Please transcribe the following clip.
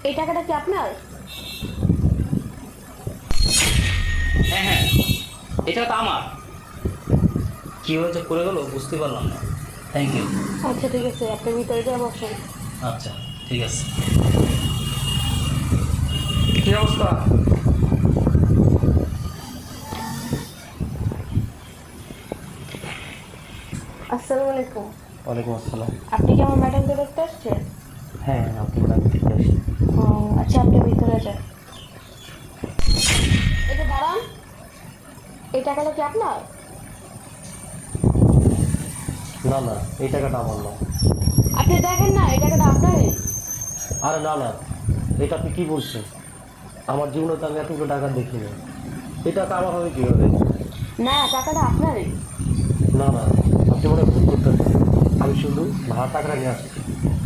এই টাকাটা কি আপনার? হ্যাঁ হ্যাঁ, এটা তো আমার। কী হয়েছে করে গেল বুঝতে পারলাম না। Thank you. আচ্ছা ঠিক আছে, আপনি ভিতরে যা বসেন। আচ্ছা ঠিক আছে। কি অবস্থা? আসসালামু আলাইকুম। ওয়ালাইকুম আসসালাম। আপনি কি আমার ম্যাডামকে দেখতে আসছেন? হ্যাঁ, আপনি আমি ঠিক আসি। ও আচ্ছা, আপনি ভিতরে যান। এই যে দাঁড়ান, এই টাকাটা কি আপনার? না না, এই টাকাটা আমার না। আপনি দেখেন না, এই টাকাটা আপনারই। আরে না না, এটা আপনি কি বলছেন? আমার জীবনে তো আমি এতগুলো টাকা দেখিনি। এই টাকা আমার হবে কীভাবে? না, টাকাটা আপনারই। না না, আপনি মনে হয় ভুল করতেছেন। আমি শুধু ভাড়া টাকাটা নিয়ে আসছি।